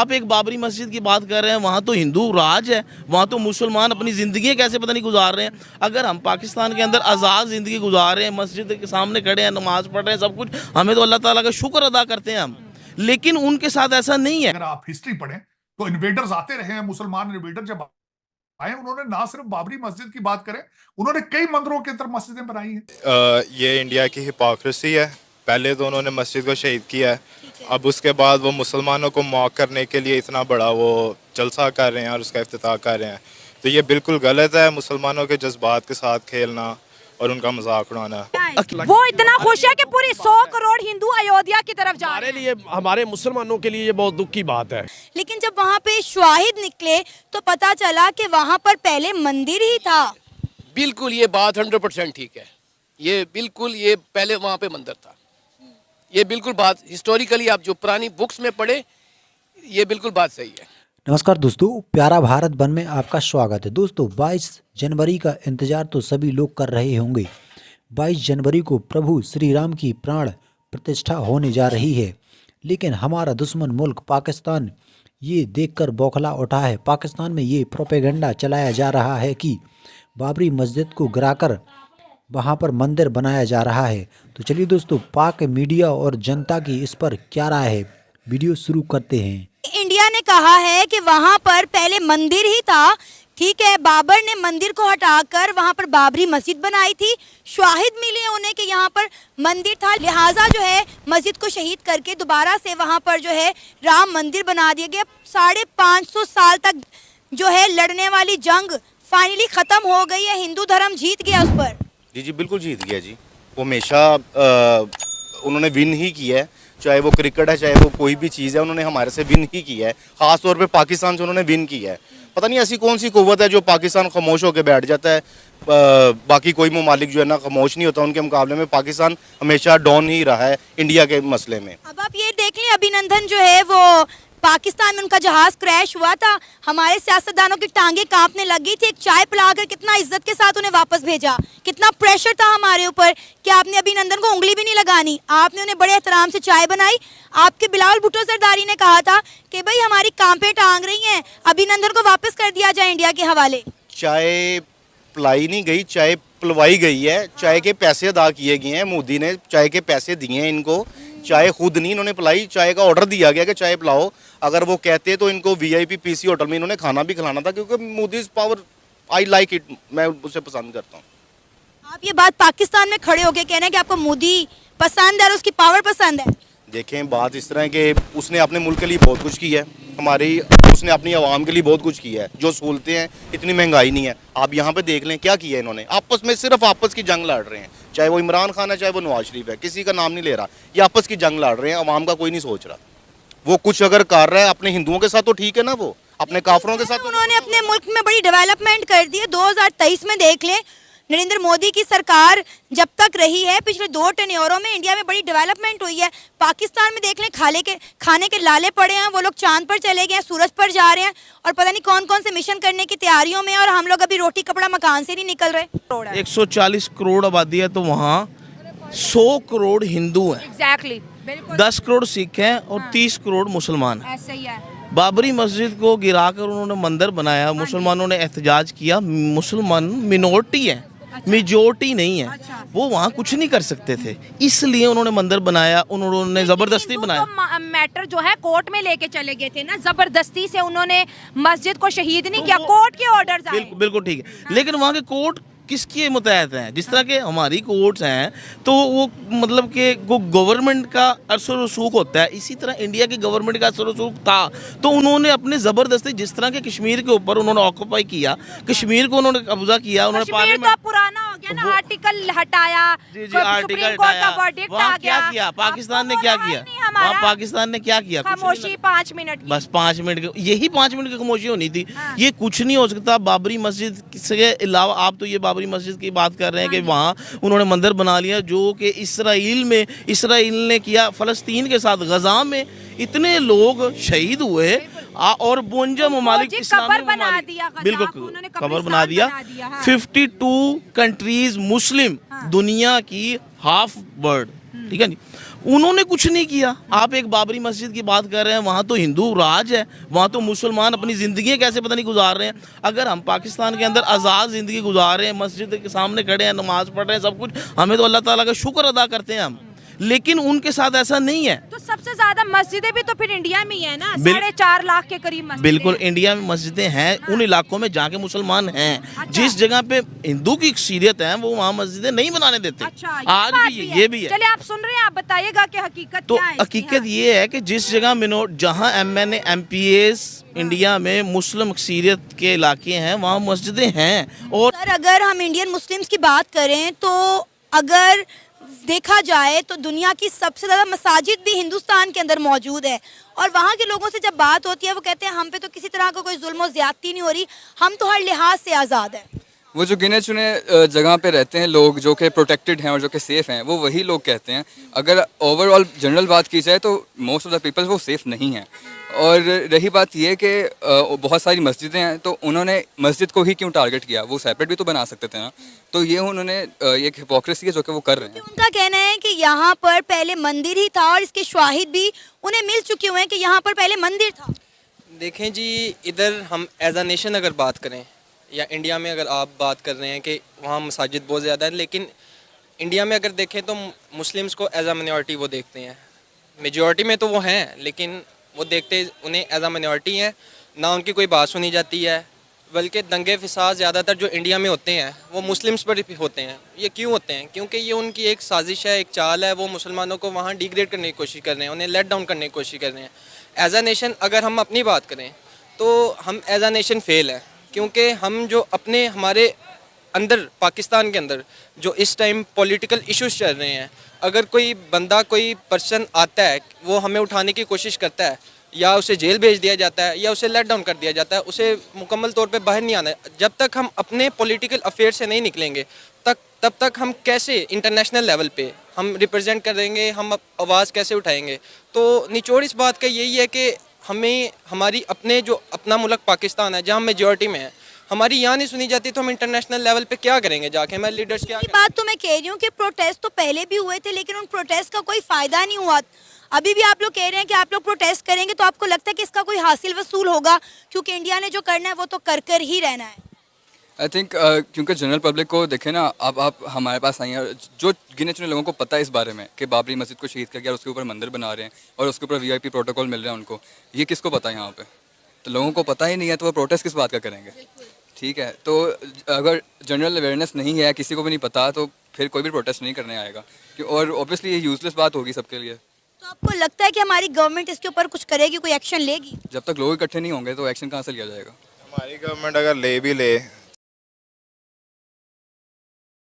आप एक बाबरी मस्जिद की बात कर रहे हैं, वहाँ तो हिंदू राज है, वहाँ तो मुसलमान अपनी ज़िंदगी कैसे पता नहीं गुजार रहे हैं। अगर हम पाकिस्तान के अंदर आज़ाद ज़िंदगी गुजार रहे हैं, मस्जिद के सामने खड़े हैं, नमाज़ पढ़ रहे हैं, सब कुछ, हमें तो अल्लाह ताला का शुक्र अदा करते हैं हम, लेकिन उनके साथ ऐसा नहीं है। अगर आप हिस्ट्री पढ़ें तो इन्वेडर्स आते रहे हैं, मुसलमान इन्वेडर जब आए उन्होंने ना सिर्फ बाबरी मस्जिद की बात करें, उन्होंने कई मंदिरों के अंदर मस्जिदें बनाई हैं। ये इंडिया की हिपोक्रेसी है। पहले तो उन्होंने मस्जिद को शहीद किया है, अब उसके बाद वो मुसलमानों को मॉक करने के लिए इतना बड़ा वो जलसा कर रहे हैं और उसका इफ्तिताह कर रहे हैं। तो ये बिल्कुल गलत है, मुसलमानों के जज्बात के साथ खेलना और उनका मजाक उड़ाना। वो इतना खुश है कि पूरी 100 करोड़ हिंदू अयोध्या की तरफ जा रहे हैं। हमारे मुसलमानों के लिए ये बहुत दुख की बात है। लेकिन जब वहाँ पे शवाहिद निकले तो पता चला कि वहाँ पर पहले मंदिर ही था। बिल्कुल ये बात 100% ठीक है। ये बिल्कुल ये पहले वहाँ पे मंदिर था। ये बिल्कुल बात हिस्टोरिकली आप जो पुरानी बुक्स में पढ़े, ये बिल्कुल बात सही है। नमस्कार दोस्तों, प्यारा भारत वन में आपका स्वागत है। दोस्तों 22 जनवरी का इंतजार तो सभी लोग कर रहे होंगे। 22 जनवरी को प्रभु श्री राम की प्राण प्रतिष्ठा होने जा रही है, लेकिन हमारा दुश्मन मुल्क पाकिस्तान ये देखकर बौखला उठा है। पाकिस्तान में ये प्रोपेगेंडा चलाया जा रहा है कि बाबरी मस्जिद को गिराकर वहाँ पर मंदिर बनाया जा रहा है। तो चलिए दोस्तों, पाक मीडिया और जनता की इस पर क्या राय है, वीडियो शुरू करते हैं। इंडिया ने कहा है कि वहाँ पर पहले मंदिर ही था। ठीक है, बाबर ने मंदिर को हटाकर वहाँ पर बाबरी मस्जिद बनाई थी। शवाहिद मिले उन्हें कि यहाँ पर मंदिर था, लिहाजा जो है मस्जिद को शहीद करके दोबारा से वहाँ पर जो है राम मंदिर बना दिया गया। 550 साल तक जो है लड़ने वाली जंग फाइनली खत्म हो गई है। हिंदू धर्म जीत गया उस पर। जी बिल्कुल जीत गया जी। वो हमेशा उन्होंने विन ही किया है, चाहे वो क्रिकेट है चाहे वो कोई भी चीज़ है, उन्होंने हमारे से विन ही किया है। ख़ास तौर पे पाकिस्तान से उन्होंने विन किया है। पता नहीं ऐसी कौन सी कुव्वत है जो पाकिस्तान खामोश होकर बैठ जाता है। बाकी कोई ममालिक जो है ना खामोश नहीं होता, उनके मुकाबले में पाकिस्तान हमेशा डाउन ही रहा है इंडिया के मसले में। अब आप ये देख लें, अभिनंदन जो है वो पाकिस्तान में उनका जहाज क्रैश हुआ था, हमारे सियासतदानों की टांगे कांपने लगी थी। एक चाय पिलाकर कितना इज्जत के साथ उन्हें वापस भेजा, कितना प्रेशर था हमारे ऊपर कि आपने अभिनंदन को उंगली भी नहीं लगानी, आपने उन्हें बड़े एहतराम से चाय बनाई। आपके बिलावल भुट्टो सरदारी ने कहा था कि भाई हमारी कांपे टांग रही हैं, अभिनंदन को वापस कर दिया जाए इंडिया के हवाले। चाय पिलाई नहीं गई, चाय पिलवाई गई है। चाय के पैसे अदा किए गए हैं, मोदी ने चाय के पैसे दिए हैं इनको। चाय खुद नहीं इन्होंने पिलाई, चाय का ऑर्डर दिया गया कि चाय पिलाओ। अगर वो कहते तो इनको VIP PC होटल में इन्होंने खाना भी खिलाना था, क्योंकि Modi power, I like it, मैं उसे पसंद करता हूँ। आप ये बात पाकिस्तान में खड़े होके कह रहे हैं कि आपको मोदी पसंद है और उसकी पावर पसंद है। देखें, बात इस तरह है कि उसने अपने मुल्क के लिए बहुत कुछ किया है, उसने अपनी आवाम के लिए बहुत कुछ किया है। जो सहूलतें हैं, इतनी महंगाई नहीं है। आप यहाँ पे देख लें क्या किया है इन्होंने। आपस में सिर्फ आपस की जंग लड़ रहे हैं, चाहे वो इमरान खान है चाहे वो नवाज शरीफ है, किसी का नाम नहीं ले रहा। ये आपस की जंग लड़ रहे हैं, आवाम का कोई नहीं सोच रहा। वो कुछ अगर कर रहा है अपने हिंदुओं के साथ तो ठीक है ना, वो अपने काफरों के साथ उन्होंने अपने मुल्क में बड़ी डेवलपमेंट कर दी है। 2023 में देख लें, नरेंद्र मोदी की सरकार जब तक रही है, पिछले 2 टेन्योरों में इंडिया में बड़ी डेवलपमेंट हुई है। पाकिस्तान में देख लें, खाने के लाले पड़े हैं, वो लोग चांद पर चले गए हैं, सूरज पर जा रहे हैं और पता नहीं कौन कौन से मिशन करने की तैयारियों में, और हम लोग अभी रोटी कपड़ा मकान से नहीं निकल रहे। 140 करोड़ आबादी है, तो वहाँ 100 करोड़ हिंदू हैं। एग्जैक्टली, 10 करोड़ सिख हैं और 30 करोड़ मुसलमान हैं। ऐसा ही है। बाबरी मस्जिद को गिराकर उन्होंने मंदिर बनाया, मुसलमानों ने एहतजाज किया। मुसलमान मिनोरिटी है, मेजोरिटी नहीं है। वो वहाँ कुछ नहीं कर सकते थे, इसलिए उन्होंने मंदिर बनाया, उन्होंने जबरदस्ती बनाया। तो मैटर जो है कोर्ट में लेके चले गए थे ना, जबरदस्ती से उन्होंने मस्जिद को शहीद नहीं किया, कोर्ट के ऑर्डर्स आए। बिल्कुल ठीक है, लेकिन वहाँ के कोर्ट किसके मुतहत हैं? जिस तरह के हमारी कोर्ट्स हैं, तो वो मतलब कि गवर्नमेंट का असर रसूख होता है, इसी तरह इंडिया की गवर्नमेंट का असर रसूख था। तो उन्होंने अपने ज़बरदस्ती, जिस तरह के कश्मीर के ऊपर उन्होंने ऑक्यूपाई किया, कश्मीर को उन्होंने कब्जा किया, उन्होंने पार्लियामेंट तो पुराना हो गया ना, आर्टिकल हटाया। जी आर्टिकल हटाया। वहाँ क्या किया पाकिस्तान ने? क्या किया वहाँ पाकिस्तान ने? क्या किया? खामोशी 5 मिनट, बस 5 मिनट, यही 5 मिनट की खामोशी होनी थी। ये कुछ नहीं हो सकता। बाबरी मस्जिद के अलावा आप तो ये बाबरी मस्जिद की बात कर रहे हैं कि वहाँ उन्होंने मंदिर बना लिया, जो कि इसराइल ने किया। फ़लस्तीन के साथ गजा में इतने लोग शहीद हुए और 52 ममालिक इस्लामी ममालिक, बिल्कुल कबर बना दिया। 52 कंट्रीज मुस्लिम, दुनिया की हाफ वर्ल्ड ठीक है नहीं, उन्होंने कुछ नहीं किया। आप एक बाबरी मस्जिद की बात कर रहे हैं, वहाँ तो हिंदू राज है, वहाँ तो मुसलमान अपनी ज़िंदगी कैसे पता नहीं गुजार रहे हैं। अगर हम पाकिस्तान के अंदर आज़ाद ज़िंदगी गुजार रहे हैं, मस्जिद के सामने खड़े हैं, नमाज़ पढ़ रहे हैं, सब कुछ, हमें तो अल्लाह ताला का शुक्र अदा करते हैं हम, लेकिन उनके साथ ऐसा नहीं है। तो सबसे ज्यादा मस्जिदें भी तो फिर इंडिया में ही है ना, बिल- 4.5 लाख के करीब मस्जिदें बिल्कुल, हैं। इंडिया में मस्जिदें हैं उन इलाकों में जहाँ के मुसलमान हैं। अच्छा। जिस जगह पे हिंदू की अक्सरियत है वो वहाँ मस्जिदें नहीं बनाने देते। अच्छा, आज बात भी ये भी है। चलिए आप सुन रहे हैं, आप बताइएगा कि हकीकत तो क्या है इसकी? हकीकत ये है कि जिस जगह जहाँ MNA MPAs इंडिया में मुस्लिम अक्सरियत के इलाके हैं वहाँ मस्जिदें हैं। और सर अगर हम इंडियन मुस्लिम्स की बात करें तो अगर देखा जाए तो दुनिया की सबसे ज़्यादा मसाजिद भी हिंदुस्तान के अंदर मौजूद है, और वहाँ के लोगों से जब बात होती है वो कहते हैं हम पे तो किसी तरह का कोई जुल्म और ज़्यादती नहीं हो रही, हम तो हर लिहाज से आज़ाद हैं। वो जो गिने चुने जगह पे रहते हैं लोग जो कि प्रोटेक्टेड हैं और जो कि सेफ़ हैं, वो वही लोग कहते हैं। अगर ओवरऑल जनरल बात की जाए तो मोस्ट ऑफ द पीपल वो सेफ़ नहीं हैं। और रही बात ये कि बहुत सारी मस्जिदें हैं, तो उन्होंने मस्जिद को ही क्यों टारगेट किया? वो सेपरेट भी तो बना सकते थे ना। तो ये उन्होंने एक हिपोक्रेसी है जो कि वो कर रहे हैं। उनका कहना है कि यहाँ पर पहले मंदिर ही था और इसके शाहिद भी उन्हें मिल चुके हुए हैं कि यहाँ पर पहले मंदिर था। देखें जी, इधर हम एज अ नेशन अगर बात करें या इंडिया में अगर आप बात कर रहे हैं कि वहाँ मसाजिद बहुत ज़्यादा है, लेकिन इंडिया में अगर देखें तो मुस्लिम्स को एज अ मिनॉरिटी वो देखते हैं। मेजॉरिटी में तो वो हैं, लेकिन वो देखते उन्हें एज अ मिनॉरिटी हैं, ना उनकी कोई बात सुनी जाती है। बल्कि दंगे फिसाद ज़्यादातर जो इंडिया में होते हैं वो मुस्लिम्स पर ही होते हैं। ये क्यों होते हैं? क्योंकि ये उनकी एक साजिश है, एक चाल है। वो मुसलमानों को वहाँ डिग्रेड करने की कोशिश कर रहे हैं, उन्हें लेट डाउन करने की कोशिश कर रहे हैं। एज अ नेशन अगर हम अपनी बात करें तो हम एज अ नेशन फेल है, क्योंकि हम जो अपने हमारे अंदर पाकिस्तान के अंदर जो इस टाइम पॉलिटिकल इश्यूज चल रहे हैं, अगर कोई बंदा कोई पर्सन आता है वो हमें उठाने की कोशिश करता है, या उसे जेल भेज दिया जाता है या उसे लेट डाउन कर दिया जाता है, उसे मुकम्मल तौर पे बाहर नहीं आना है। जब तक हम अपने पॉलिटिकल अफेयर से नहीं निकलेंगे तब तक हम कैसे इंटरनेशनल लेवल पे हम रिप्रेजेंट करेंगे, हम आवाज़ कैसे उठाएंगे? तो निचोड़ इस बात का यही है कि हमें हमारी अपने जो अपना मुल्क पाकिस्तान है जहाँ मेजॉरिटी में है, हमारी यहाँ नहीं सुनी जाती तो हम इंटरनेशनल लेवल पे क्या करेंगे जाके? हमारे लीडर्स क्या करेंगे? बात तो मैं कह रही हूँ कि प्रोटेस्ट तो पहले भी हुए थे, लेकिन उन प्रोटेस्ट का कोई फायदा नहीं हुआ। अभी भी आप लोग कह रहे हैं कि आप लोग प्रोटेस्ट करेंगे, तो आपको लगता है कि इसका कोई हासिल वसूल होगा? क्योंकि इंडिया ने जो करना है वो तो कर कर ही रहना है। आई थिंक क्योंकि जनरल पब्लिक को देखें ना, अब आप हमारे पास आई हैं, जो गिने चुने लोगों को पता है इस बारे में कि बाबरी मस्जिद को शहीद कर गया और उसके ऊपर मंदिर बना रहे हैं और उसके ऊपर VIP प्रोटोकॉल मिल रहा है उनको, ये किसको पता है यहाँ पे? तो लोगों को पता ही नहीं है, तो वो प्रोटेस्ट किस बात का करेंगे? ठीक है, तो अगर जनरल अवेयरनेस नहीं है, किसी को भी नहीं पता, तो फिर कोई भी प्रोटेस्ट नहीं करने आएगा। और ऑब्वियसली ये यूजलेस बात होगी सबके लिए। तो आपको लगता है कि हमारी गवर्नमेंट इसके ऊपर कुछ करेगी, कोई एक्शन लेगी? जब तक लोग इकट्ठे नहीं होंगे तो एक्शन कहाँ से लिया जाएगा? हमारी गवर्नमेंट अगर ले भी ले